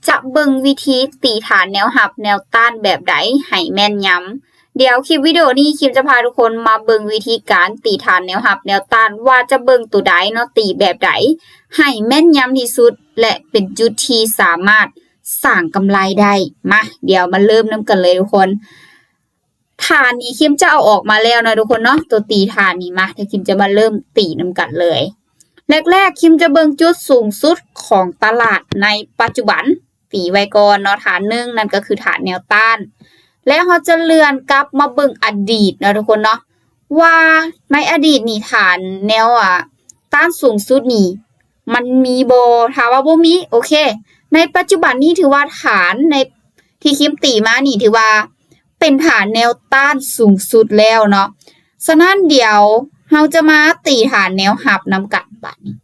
จะเบิ่งวิธีตีฐานแนวหับแนวต้านแบบใดให้แม่นยำเดี๋ยวคลิปวิดีโอนี้คิมจะพาทุกคนมาเบิ่งวิธีการตีฐานแนวหับแนวต้านว่าจะเบิ่งตัวใดเนาะตีแบบใดให้แม่นยำที่สุดและเป็นจุดที่สามารถสร้างกำไรได้มาเดี๋ยวมาเริ่มนำกันเลยทุกคนฐานนี้คิมจะเอาออกมาแล้วนะทุกคนเนาะตัวตีฐานนี้มาเดี๋ยวคิมจะมาเริ่มตีนำกันเลยแรกๆคิมจะเบิ่งจุดสูงสุดของตลาดในปัจจุบันตีไว้ก่อนเนาะฐานหนึ่งนั่นก็คือฐานแนวต้านแล้วเราจะเลื่อนกลับมาเบิ่งอดีตนะทุกคนเนาะว่าในอดีตนี่ฐานแนวต้านสูงสุดนี่มันมีบ่ถ้าว่าบ่มีโอเคในปัจจุบันนี้ถือว่าฐานในที่คิมตีมานี่ถือว่าเป็นฐานแนวต้านสูงสุดแล้วเนาะฉะนั้นเดี๋ยวเราจะมาตีฐานแนวหับนำกันบัดนี้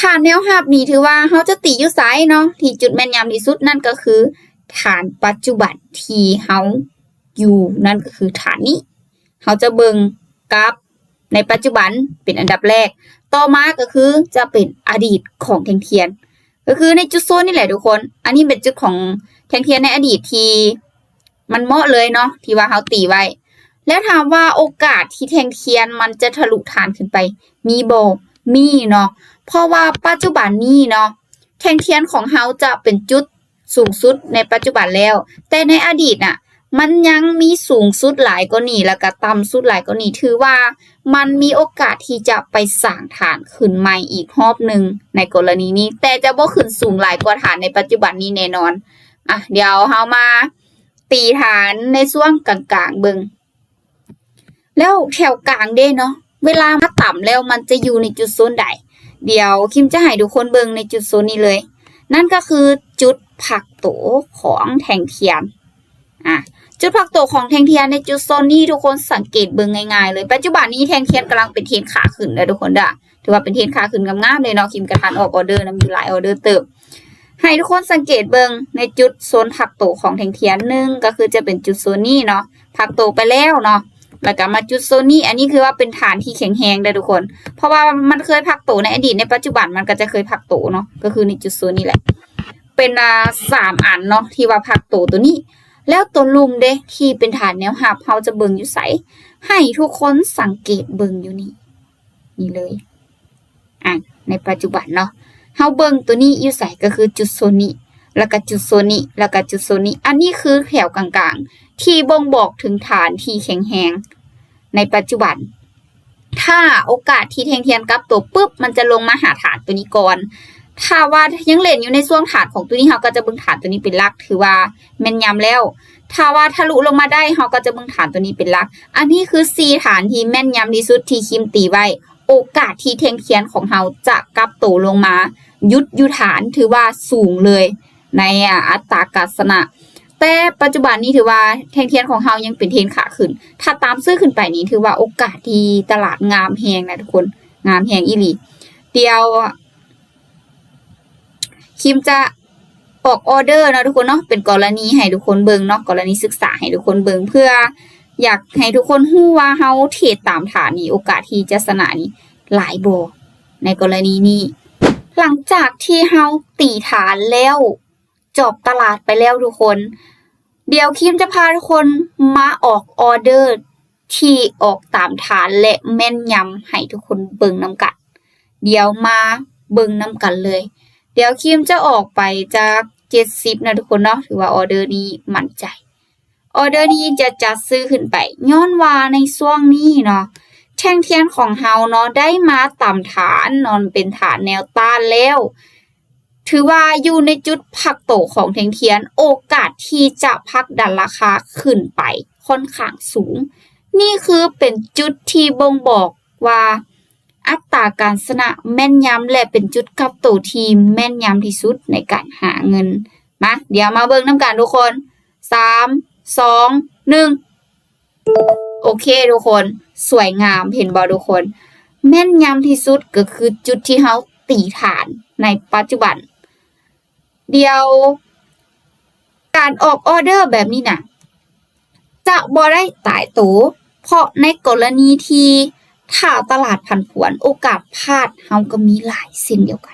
ฐานแนวหับนี่ถือว่าเราจะตีอยู่ไสเนาะที่จุดแม่นยำที่สุดนั่นก็คือฐานปัจจุบันที่เราอยู่นั่นก็คือฐานนี้เราจะเบิ่งกราฟในปัจจุบันเป็นอันดับแรกต่อมาก็คือจะเป็นอดีตของแท่งเทียนก็คือในจุดโซนนี่แหละทุกคนอันนี้เป็นจุดของแท่งเทียนในอดีตที่มันเหมาะเลยเนาะที่ว่าเราตีไว้แล้วถามว่าโอกาสที่แท่งเทียนมันจะทะลุฐานขึ้นไปมีบ่มีเนาะเพราะว่าปัจจุบันนี้เนาะแท่งเทียนของเราจะเป็นจุดสูงสุดในปัจจุบันแล้วแต่ในอดีตน่ะมันยังมีสูงสุดหลายกว่านี้แล้วก็ต่ำสุดหลายกว่านี้ถือว่ามันมีโอกาสที่จะไปสร้างฐานขึ้นใหม่อีกรอบนึงในกรณีนี้แต่จะบ่ขึ้นสูงหลายกว่าฐานในปัจจุบันนี้แน่นอนเดี๋ยวเฮามาตีฐานในช่วงกลางๆเบิ่งแล้วแถวกลางเด้เนาะเวลามาต่ำแล้วมันจะอยู่ในจุดโซนใดเดี๋ยวคิมจะให้ทุกคนเบิ่งในจุดโซนนี้เลยนั่นก็คือจุดผักโตของแท่งเทียนจุดผักโตของแท่งเทียนในจุดโซนนี้ทุกคนสังเกตเบิ่งง่ายๆเลยปัจจุบันนี้แท่งเทียนกำลังเป็นเทรนขาขึ้นเลยทุกคนถือว่าเป็นเทรนขาขึ้นงามๆเลยเนาะคิมกระทานออกออเดอร์นะมีหลายออเดอร์เติบให้ทุกคนสังเกตเบิ่งในจุดโซนผักโตของแท่งเทียนนึงก็คือจะเป็นจุดโซนนี้เนาะผักโตไปแล้วเนาะแล้วก็มาจุดโซนนี้อันนี้คือว่าเป็นฐานที่แข็งแรงได้ทุกคนเพราะว่ามันเคยผักโตในอดีตในปัจจุบันมันก็จะเคยผักโตเนาะก็คือในจุดโซนนี้แหละเป็น3อันเนาะที่ว่าผักโตตัวนี้แล้วตัวลุมเด้ที่เป็นฐานแนวหับเราจะเบิ่งอยู่ไสให้ทุกคนสังเกตเบิ่งอยู่นี่เลยในปัจจุบันเนาะเฮาเบิ่งตัวนี้อยู่ไสก็คือจุดโซนนี้แล้วก็จุดโซนนี้แล้วก็จุดโซนนี้อันนี้คือแถวกลางๆที่บ่งบอกถึงฐานที่แข็งแรงในปัจจุบันถ้าโอกาสที่แท่งเทียนกลับตัวปุ๊บมันจะลงมาหาฐานตัวนี้ก่อนถ้าว่ายังเล่นอยู่ในช่วงฐานของตัวนี้เราก็จะเบิ่งฐานตัวนี้เป็นหลักถือว่าแม่นยำแล้วถ้าว่าทะลุลงมาได้เราก็จะเบิ่งฐานตัวนี้เป็นหลักอันนี้คือ4ฐานที่แม่นยำที่สุดที่คิมตีไว้โอกาสที่แท่งเทียนของเราจะกลับตัวลงมายุดอยู่ฐานถือว่าสูงเลยในอัตราการสนะแต่ปัจจุบันนี้ถือว่าแท่งเทียนของเรายังเป็นเทรนขาขึ้นถ้าตามซื้อขึ้นไปนี้ถือว่าโอกาสที่ตลาดงามแฮงนะทุกคนงามแฮงอีหลีเดียวคิมจะออกออเดอร์นะทุกคนเนาะเป็นกรณีให้ทุกคนเบิ่งเนาะกรณีศึกษาให้ทุกคนเบิ่งเพื่ออยากให้ทุกคนฮู้ว่าเฮาเทรดตามฐานนี้โอกาสที่จะชนะนี้หลายบ่ในกรณีนี้หลังจากที่เฮาตีฐานแล้วจบตลาดไปแล้วทุกคนเดี๋ยวคิมจะพาทุกคนมาออกออเดอร์ที่ออกตามฐานและแม่นยำให้ทุกคนเบิ่งนำกันเดี๋ยวมาเบิ่งนำกันเลยเดี๋ยวคิมจะออกไปจาก70นะทุกคนเนาะถือว่าออเดอร์นี้มั่นใจออเดอร์นี้จะจัดซื้อขึ้นไปย้อนว่าในช่วงนี้เนาะแท่งเทียนของเฮาเนาะได้มาต่ำฐานนอนเป็นฐานแนวต้านแล้วถือว่าอยู่ในจุดพักโตของแท่งเทียนโอกาสที่จะพักดันราคาขึ้นไปค่อนข้างสูงนี่คือเป็นจุดที่บ่งบอกว่าอัตราการชนะแม่นยำและเป็นจุดกลับตัวที่แม่นยำที่สุดในการหาเงินมาเดี๋ยวมาเบิ่งนำกันทุกคน3 2 1โอเคทุกคนสวยงามเห็นบ่ทุกคนแม่นยำที่สุดก็คือจุดที่เฮาตีฐานในปัจจุบันเดี๋ยวการออกออเดอร์แบบนี้น่ะจะบ่ได้ตายตัวเพราะในกรณีที่ถ้าตลาดผันผวนโอกาสพลาดเฮาก็มีหลายเช่นเดียวกัน